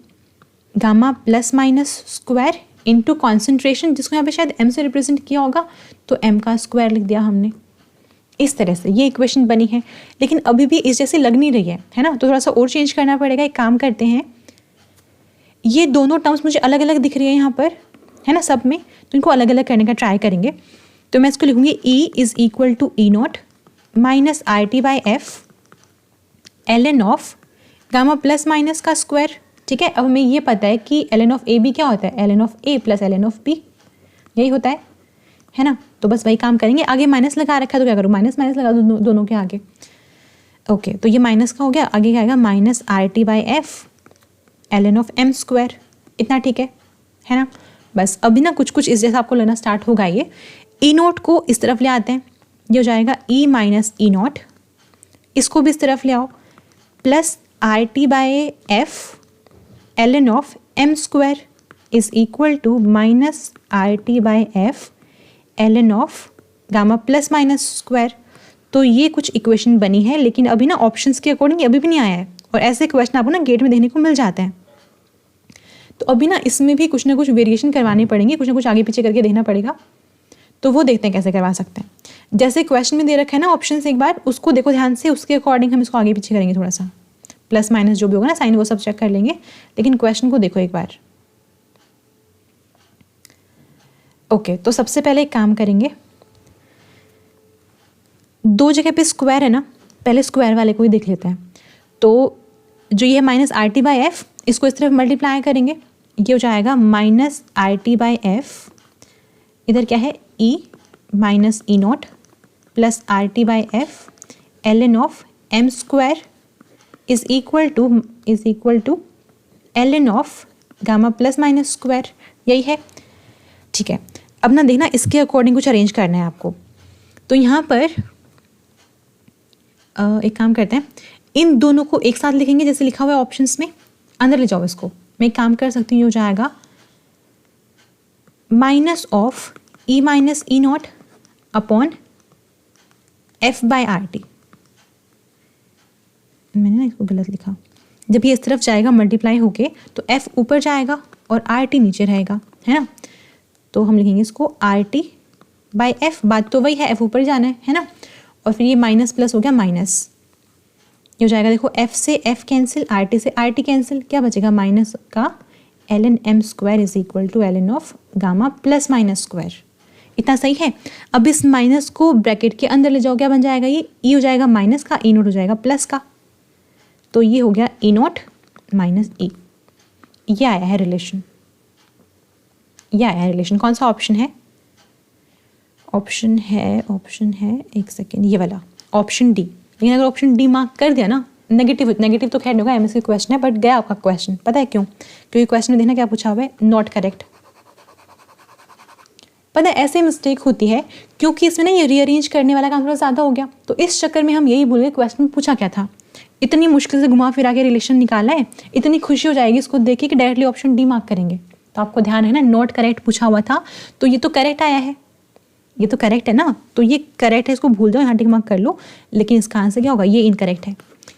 Γ+- स्क्वायर इंटू कॉन्सेंट्रेशन, जिसको यहाँ पे शायद m से रिप्रेजेंट किया होगा, तो m का स्क्वायर लिख दिया हमने। इस तरह से ये इक्वेशन बनी है, लेकिन अभी भी इस जैसे लग नहीं रही है ना, तो थोड़ा सा और चेंज करना पड़ेगा। एक काम करते हैं, ये दोनों टर्म्स मुझे अलग अलग दिख रही है यहाँ पर, है ना, सब में, तो इनको अलग अलग करने का ट्राई करेंगे। तो मैं इसको लिखूंगी E is equal to E0 minus RT/F ln of Γ+- का स्क्वायर, ठीक है। अब हमें ये पता है कि ln ऑफ AB क्या होता है, ln of A plus ln of B, यही होता है ना। तो बस वही काम करेंगे। आगे माइनस लगा रखा है तो क्या करूँ, माइनस लगा दो दोनों के आगे। ओके, तो ये माइनस का हो गया, आगे क्या आएगा, minus RT/F ln of m square, इतना ठीक है ना। बस अभी ना कुछ कुछ इस जैसा आपको लगना स्टार्ट होगा। ये E0 को इस तरफ ले आते हैं, ये हो जाएगा E माइनस E0, इसको भी इस तरफ ले आओ, plus RT/F ln of m square is equal to minus RT/F ln of Γ+- square. तो ये कुछ इक्वेशन बनी है, लेकिन अभी ना ऑप्शंस के अकॉर्डिंग अभी भी नहीं आया है, और ऐसे क्वेश्चन आपको ना गेट में देखने को मिल जाते हैं। तो अभी ना इसमें भी कुछ ना कुछ वेरिएशन करवाने पड़ेंगे, कुछ ना कुछ आगे पीछे करके देखना पड़ेगा। तो वो देखते हैं कैसे करवा सकते हैं। जैसे क्वेश्चन में दे रखा है ना ऑप्शंस, एक बार उसको देखो ध्यान से, उसके अकॉर्डिंग हम इसको आगे पीछे करेंगे, थोड़ा सा प्लस माइनस जो भी होगा ना साइन वो सब चेक कर लेंगे, लेकिन क्वेश्चन को देखो एक बार। ओके, तो सबसे पहले एक काम करेंगे, दो जगह पे स्क्वायर है ना, पहले स्क्वायर वाले को ही देख लेते हैं। तो जो ये माइनस RT/F, इसको इस तरफ मल्टीप्लाई करेंगे, ये हो जाएगा माइनस RT/F, इधर क्या है E minus E0 plus RT/F ln of m square is equal to ln of Γ+- square, यही है, ठीक है। अब ना देखना इसके अकॉर्डिंग कुछ अरेंज करना है आपको। तो यहाँ पर एक काम करते हैं, इन दोनों को एक साथ लिखेंगे जैसे लिखा हुआ है ऑप्शंस में। अंदर ले जाओ इसको। मैं एक काम कर सकती हूँ, हो जाएगा minus of E minus E not upon F by R T. मैंने ना इसको गलत लिखा। जब ये इस तरफ जाएगा मल्टीप्लाई होके तो एफ ऊपर जाएगा और आर टी नीचे रहेगा, है ना। तो हम लिखेंगे इसको आर टी बाई एफ। बात तो वही है, एफ ऊपर जाना है ना। और फिर ये माइनस प्लस हो गया माइनस, ये हो जाएगा देखो एफ से एफ कैंसिल, आर टी से आर टी कैंसिल, क्या बचेगा माइनस का L N M square is equal to L N of gamma plus minus square. इतना सही है। अब इस माइनस को ब्रैकेट के अंदर ले जाओ, क्या बन जाएगा ये ई हो जाएगा माइनस का, ई नोट हो जाएगा प्लस का। तो ये हो गया ई नॉट माइनस ई। ये आया है रिलेशन, ये आया है रिलेशन। कौन सा ऑप्शन है? ऑप्शन है एक सेकेंड, ये वाला ऑप्शन डी। लेकिन अगर ऑप्शन डी मार्क कर दिया ना, नेगेटिव तो खैर नहीं होगा, एमएससी क्वेश्चन है, बट गया आपका क्वेश्चन। पता है क्यों? क्योंकि क्वेश्चन में देखना क्या पूछा हुआ है, नॉट करेक्ट। पता है ऐसे मिस्टेक होती है क्योंकि इसमें ना ये रीअरेंज करने वाला काम थोड़ा ज़्यादा हो गया, तो इस चक्कर में हम यही भूल गए क्वेश्चन में पूछा क्या था। इतनी मुश्किल से घुमा फिरा के रिलेशन निकाला है, इतनी खुशी हो जाएगी इसको देख के कि डायरेक्टली ऑप्शन डी मार्क करेंगे। तो आपको ध्यान है ना, नॉट करेक्ट पूछा हुआ था, तो ये तो करेक्ट आया है, ये तो करेक्ट है ना, तो ये करेक्ट है, इसको भूल जाओ, यहाँ टिक मार्क कर लो। लेकिन इसका आंसर क्या होगा, ये इनकरेक्ट है,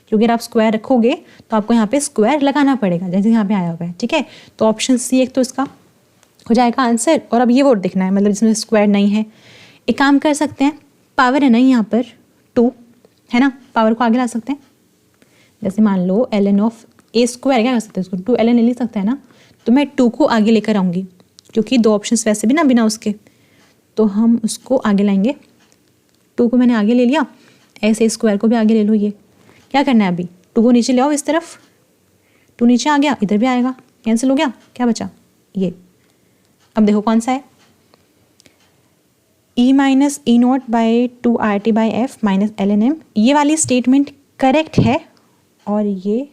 क्योंकि अगर आप स्क्वायर रखोगे तो आपको यहाँ पे स्क्वायर लगाना पड़ेगा जैसे यहाँ पे आया हुआ है, ठीक है। तो ऑप्शन सी एक तो इसका हो जाएगा आंसर। और अब ये वर्ड देखना है, मतलब जिसमें स्क्वायर नहीं है। एक काम कर सकते हैं, पावर है ना यहाँ पर 2 है ना, पावर को आगे ला सकते हैं। जैसे मान लो L N of A square, क्या कर सकते हैं इसको 2 ln ले सकते हैं ना, तो मैं 2 को आगे लेकर आऊँगी क्योंकि दो ऑप्शन वैसे भी ना बिना उसके, तो हम उसको आगे लाएंगे। 2 को मैंने आगे ले लिया, ऐसे स्क्वायर को भी आगे ले लो। ये क्या करना है अभी, 2 को नीचे ले आओ इस तरफ, 2 नीचे आ गया, इधर भी आएगा, कैंसिल हो गया, क्या बचा ये। अब देखो कौन सा है, E minus E not by 2 R T by F minus L N M. ये वाली स्टेटमेंट करेक्ट है और ये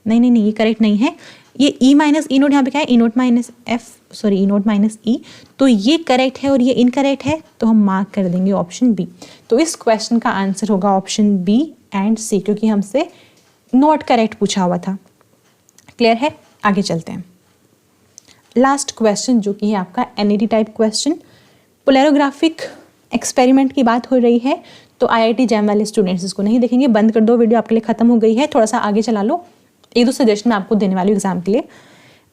नहीं ये करेक्ट नहीं है। ये ई माइनस ई नोट यहाँ पे क्या है, ई नोट माइनस एफ, सॉरी ई नोट माइनस ई, तो ये करेक्ट है और ये इनकरेक्ट है, तो हम मार्क कर देंगे ऑप्शन बी। तो इस क्वेश्चन का आंसर होगा ऑप्शन बी एंड सी, क्योंकि हमसे नॉट करेक्ट पूछा हुआ था। क्लियर है? आगे चलते हैं। लास्ट क्वेश्चन जो कि है आपका एनईटी टाइप क्वेश्चन। पोलैरोग्राफिक एक्सपेरिमेंट की बात हो रही है, तो आईआईटी जैम वाले स्टूडेंट्स इसको नहीं देखेंगे, बंद कर दो, वीडियो आपके लिए खत्म हो गई है। थोड़ा सा आगे चला लो, एक दो सजेशन मैं आपको देने वाली हूँ एग्जाम के लिए।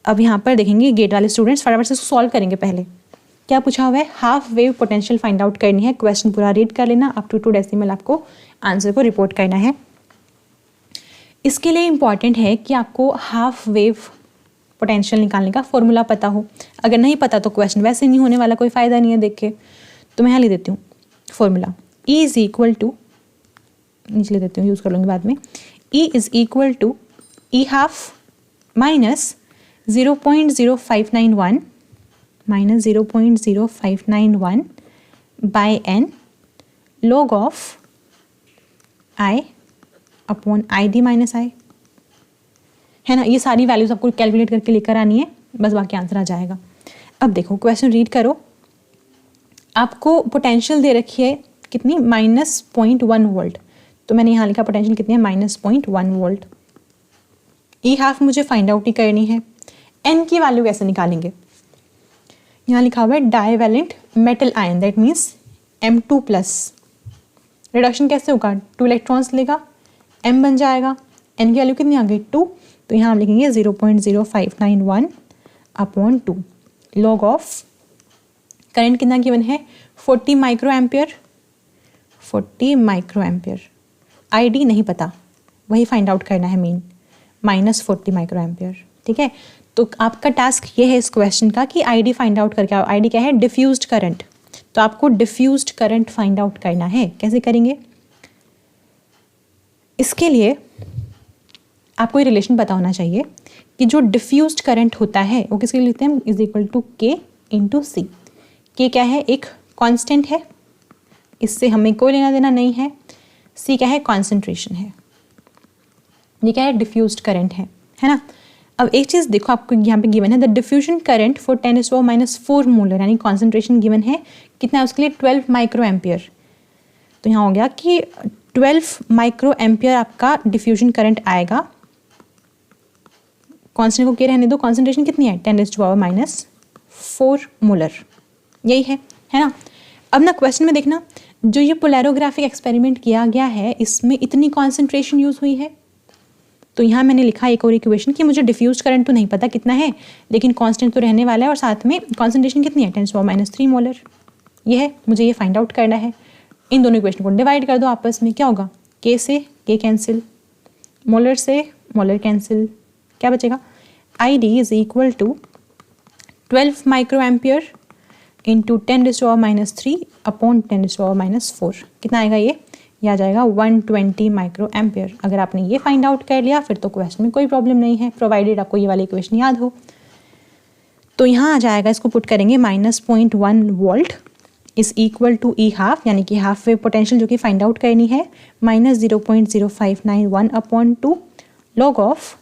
अब यहाँ पर देखेंगे गेट वाले स्टूडेंट्स फटाफट से इसको सॉल्व करेंगे। पहले क्या पूछा हुआ है, half wave potential find out करनी है। क्वेश्चन पूरा रीड कर लेना, अप टू 2 डेसिमल आपको आंसर को रिपोर्ट करना है। इसके लिए इंपॉर्टेंट है कि आपको हाफ वेव पोटेंशियल निकालने का फॉर्मूला पता हो। अगर नहीं पता तो क्वेश्चन वैसे नहीं होने वाला, कोई फ़ायदा नहीं है देख के। तो मैं यहाँ ले देती हूँ formula, E is equal to, नीचे ले देती हूँ, यूज़ कर लूँगी बाद में। E is equal to E half minus 0.0591 minus 0.0591 by n log of I upon I D minus I, है ना। ये सारी वैल्यूज आपको कैलकुलेट करके लेकर आनी है, बस बाकी आंसर आ जाएगा। अब देखो क्वेश्चन रीड करो। आपको पोटेंशियल दे रखी है कितनी, -0.1 वोल्ट, तो मैंने यहाँ लिखा पोटेंशियल कितनी है, -0.1 वोल्ट। ई हाफ मुझे फाइंड आउट ही करनी है। एन की वैल्यू कैसे निकालेंगे, यहाँ लिखा हुआ है divalent metal ion, that means M2+। Reduction कैसे होगा, 2 इलेक्ट्रॉन्स लेगा, M बन जाएगा, N की वैल्यू कितनी आ गई 2, तो यहाँ हम लिखेंगे 0.0591 अपॉन 2 लॉग ऑफ करंट कितना गिवन है 40 micro ampere, 40 micro ampere. I D नहीं पता, वही फाइंड आउट करना है मेन, -40 माइक्रो एम्पियर, ठीक है। तो आपका टास्क ये है इस क्वेश्चन का कि आई डी फाइंड आउट करके आओ। आई डी क्या है, डिफ्यूज्ड करंट, तो आपको डिफ्यूज्ड करंट फाइंड आउट करना है। कैसे करेंगे, इसके लिए आपको ये रिलेशन पता होना चाहिए कि जो डिफ्यूज्ड करंट होता है वो किसके लिए लिखते हैं, is equal to K into C. K क्या है, एक कांस्टेंट है, इससे हमें कोई लेना देना नहीं है। सी क्या है, कॉन्सेंट्रेशन है। ये क्या है, डिफ्यूज्ड करंट है ना। अब एक चीज़ देखो, आपको यहाँ पे गिवन है the diffusion current for 10⁻⁴ molar, यानी कॉन्सेंट्रेशन गिवन है कितना है उसके लिए 12 माइक्रो एम्पियर। तो यहाँ हो गया कि 12 माइक्रो एम्पियर आपका डिफ्यूजन करंट आएगा। कॉन्स्टेंट को क्या रहने दो, कॉन्सेंट्रेशन कितनी है 10⁻⁴ मोलर, यही है ना। अब ना क्वेश्चन में देखना, जो ये पोलैरोग्राफिक एक्सपेरिमेंट किया गया है इसमें इतनी कॉन्सेंट्रेशन यूज़ हुई है। तो यहाँ मैंने लिखा एक और इक्वेशन कि मुझे डिफ्यूज करंट तो नहीं पता कितना है, लेकिन कांस्टेंट तो रहने वाला है और साथ में कॉन्सेंट्रेशन कितनी है 10⁻³ मोलर, ये है, मुझे ये फाइंड आउट करना है। इन दोनों इक्वेशन को डिवाइड कर दो आपस में, क्या होगा के से के कैंसिल, मोलर से मोलर कैंसिल, क्या बचेगा ID is equal to 12 micro ampere into 10⁻³ upon 10⁻⁴, कितना आएगा ये आ जाएगा 120 माइक्रो एम्पियर। अगर आपने ये फाइंड आउट कर लिया फिर तो क्वेश्चन में कोई प्रॉब्लम नहीं है, प्रोवाइडेड आपको ये वाली इक्वेशन याद हो। तो यहाँ आ जाएगा, इसको पुट करेंगे -0.1 volt is equal to E12, यानी कि हाफ वेव पोटेंशियल जो कि फाइंड आउट करनी है -0.0591 अपॉन 2 लॉग ऑफ,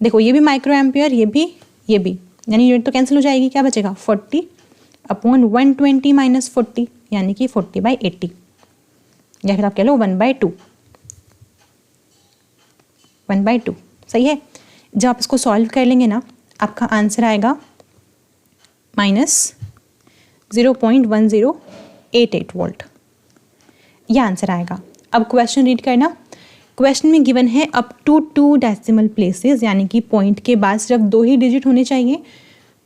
देखो ये भी माइक्रो एम्पियर, ये भी यानी यूनिट तो कैंसिल हो जाएगी, क्या बचेगा 40 अपॉन 120 माइनस 40, यानी कि 40/80, या फिर आप कह लो 1/2, 1/2, सही है। जब आप इसको सॉल्व कर लेंगे ना आपका आंसर आएगा -0.1088 वोल्ट, यह आंसर आएगा। अब क्वेश्चन रीड करना, क्वेश्चन में गिवन है अप टू 2 डेसिमल प्लेसेस, यानी कि पॉइंट के बाद सिर्फ 2 ही डिजिट होने चाहिए।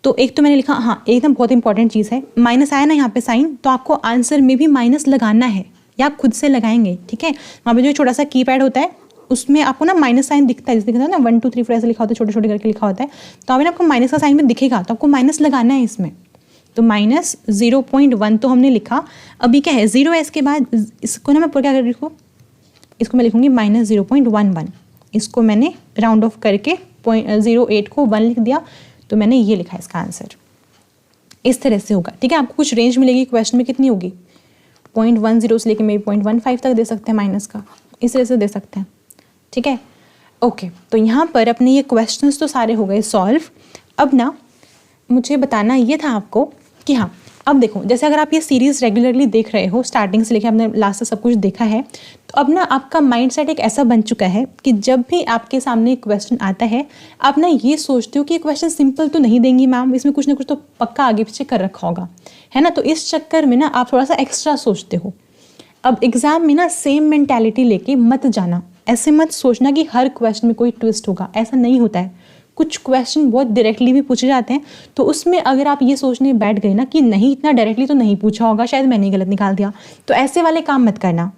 तो एक तो मैंने लिखा, हाँ एकदम बहुत इंपॉर्टेंट चीज़ है, माइनस आया ना यहाँ पे साइन, तो आपको आंसर में भी माइनस लगाना है या आप खुद से लगाएंगे, ठीक है। वहाँ पे जो छोटा सा कीपैड होता है उसमें आपको ना माइनस साइन दिखता है, जैसे दिखता है ना 1 2 3 4 ऐसे लिखा होता है, छोटे छोटे करके लिखा होता है, तो अभी आपको माइनस का साइन में दिखेगा, तो आपको माइनस लगाना है इसमें। तो -0.1 तो हमने लिखा, अभी क्या है 0 है इसके बाद, इसको ना मैं पूरा क्या कर लिखूँ, इसको मैं लिखूँगी -0.11, इसको मैंने राउंड ऑफ करके 0.08 को 1 लिख दिया, तो मैंने ये लिखा इसका आंसर। इस तरह से होगा, ठीक है। आपको कुछ रेंज मिलेगी क्वेश्चन में, कितनी होगी 0.10 से लेकर मेरी 0.15 तक दे सकते हैं माइनस का, इस तरह से दे सकते हैं, ठीक है। ओके, तो यहाँ पर अपने ये क्वेश्चंस तो सारे हो गए सॉल्व। अब ना मुझे बताना ये था आपको कि हाँ, अब देखो जैसे अगर आप ये सीरीज़ रेगुलरली देख रहे हो, स्टार्टिंग से लेकर आपने लास्ट तक सब कुछ देखा है, तो अब ना आपका माइंडसेट एक ऐसा बन चुका है कि जब भी आपके सामने क्वेश्चन आता है आप ना ये सोचते हो कि ये क्वेश्चन सिंपल तो नहीं देंगी मैम, इसमें कुछ ना कुछ तो पक्का आगे पीछे कर रखा होगा, है ना। तो इस चक्कर में ना आप थोड़ा सा एक्स्ट्रा सोचते हो। अब एग्ज़ाम में ना सेम मेंटालिटी लेके मत जाना, ऐसे मत सोचना कि हर क्वेश्चन में कोई ट्विस्ट होगा, ऐसा नहीं होता है। कुछ क्वेश्चन बहुत डायरेक्टली भी पूछे जाते हैं, तो उसमें अगर आप ये सोचने बैठ गए ना कि नहीं इतना डायरेक्टली तो नहीं पूछा होगा, शायद मैंने गलत निकाल दिया, तो ऐसे वाले काम मत करना,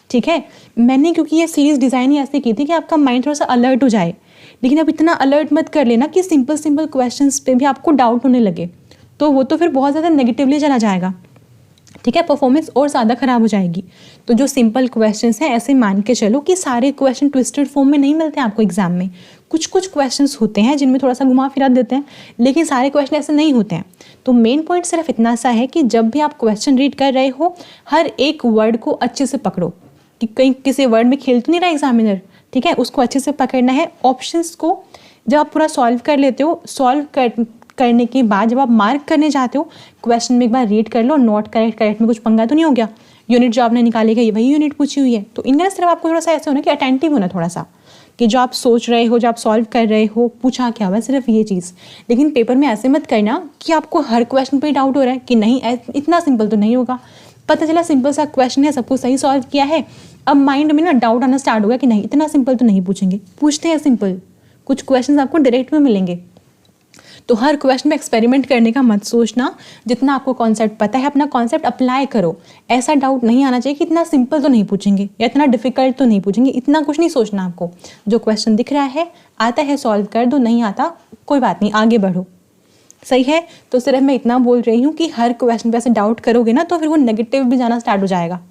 ठीक है। मैंने क्योंकि ये सीरीज़ डिज़ाइन ही ऐसे की थी कि आपका माइंड थोड़ा सा अलर्ट हो जाए, लेकिन अब इतना अलर्ट मत कर लेना कि सिंपल क्वेश्चंस पे भी आपको डाउट होने लगे, तो वो तो फिर बहुत ज़्यादा नेगेटिवली चला जाएगा, ठीक है, परफॉर्मेंस और ज़्यादा ख़राब हो जाएगी। तो जो सिंपल क्वेश्चंस हैं ऐसे मान के चलो कि सारे क्वेश्चन ट्विस्टेड फॉर्म में नहीं मिलते हैं आपको एग्जाम में, कुछ क्वेश्चंस होते हैं जिनमें थोड़ा सा घुमा फिरा देते हैं, लेकिन सारे क्वेश्चन ऐसे नहीं होते हैं। तो मेन पॉइंट सिर्फ इतना सा है कि जब भी आप क्वेश्चन रीड कर रहे हो हर एक वर्ड को अच्छे से पकड़ो, कि कहीं किसी वर्ड में खेल तो नहीं रहा एग्जामिनर, ठीक है, उसको अच्छे से पकड़ना है। ऑप्शंस को जब आप पूरा सॉल्व कर लेते हो, करने के बाद जब आप मार्क करने जाते हो क्वेश्चन में एक बार रीड कर लो, नॉट करेक्ट में कुछ पंगा तो नहीं हो गया, यूनिट जो आपने निकालेगा ये वही यूनिट पूछी हुई है। तो इनका सिर्फ आपको थोड़ा सा ऐसा होना कि अटेंटिव होना थोड़ा सा, कि जो आप सोच रहे हो, जो आप सॉल्व कर रहे हो, पूछा क्या हुआ, सिर्फ ये चीज़। लेकिन पेपर में ऐसे मत करना कि आपको हर क्वेश्चन पर डाउट हो रहा है कि नहीं इतना सिंपल तो नहीं होगा, पता चला सिंपल सा क्वेश्चन है, सब कुछ सही सॉल्व किया है, अब माइंड में ना डाउट आना स्टार्ट हो गया कि नहीं इतना सिंपल तो नहीं पूछेंगे, पूछते हैं सिंपल, कुछ क्वेश्चन आपको डायरेक्ट में मिलेंगे। तो हर क्वेश्चन में एक्सपेरिमेंट करने का मत सोचना, जितना आपको कॉन्सेप्ट पता है अपना कॉन्सेप्ट अप्लाई करो। ऐसा डाउट नहीं आना चाहिए कि इतना सिंपल तो नहीं पूछेंगे या इतना डिफिकल्ट तो नहीं पूछेंगे, इतना कुछ नहीं सोचना आपको। जो क्वेश्चन दिख रहा है आता है सॉल्व कर दो, नहीं आता कोई बात नहीं, आगे बढ़ो, सही है। तो सिर्फ मैं इतना बोल रही हूँ कि हर क्वेश्चन पे ऐसे डाउट करोगे ना तो फिर वो नेगेटिव भी जाना स्टार्ट हो जाएगा।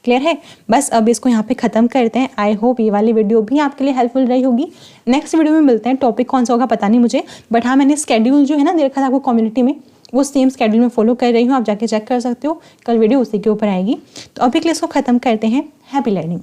क्लियर है। बस अब इसको यहाँ पे ख़त्म करते हैं। आई होप ये वाली वीडियो भी आपके लिए हेल्पफुल रही होगी। नेक्स्ट वीडियो में मिलते हैं। टॉपिक कौन सा होगा पता नहीं मुझे, बट हाँ मैंने स्केड्यूल जो है ना देखा था आपको कम्युनिटी में, वो सेम स्केड्यूल में फॉलो कर रही हूँ, आप जाके चेक कर सकते हो। कल वीडियो उसी के ऊपर आएगी। तो अभी के लिए इसको ख़त्म करते हैं। Happy learning.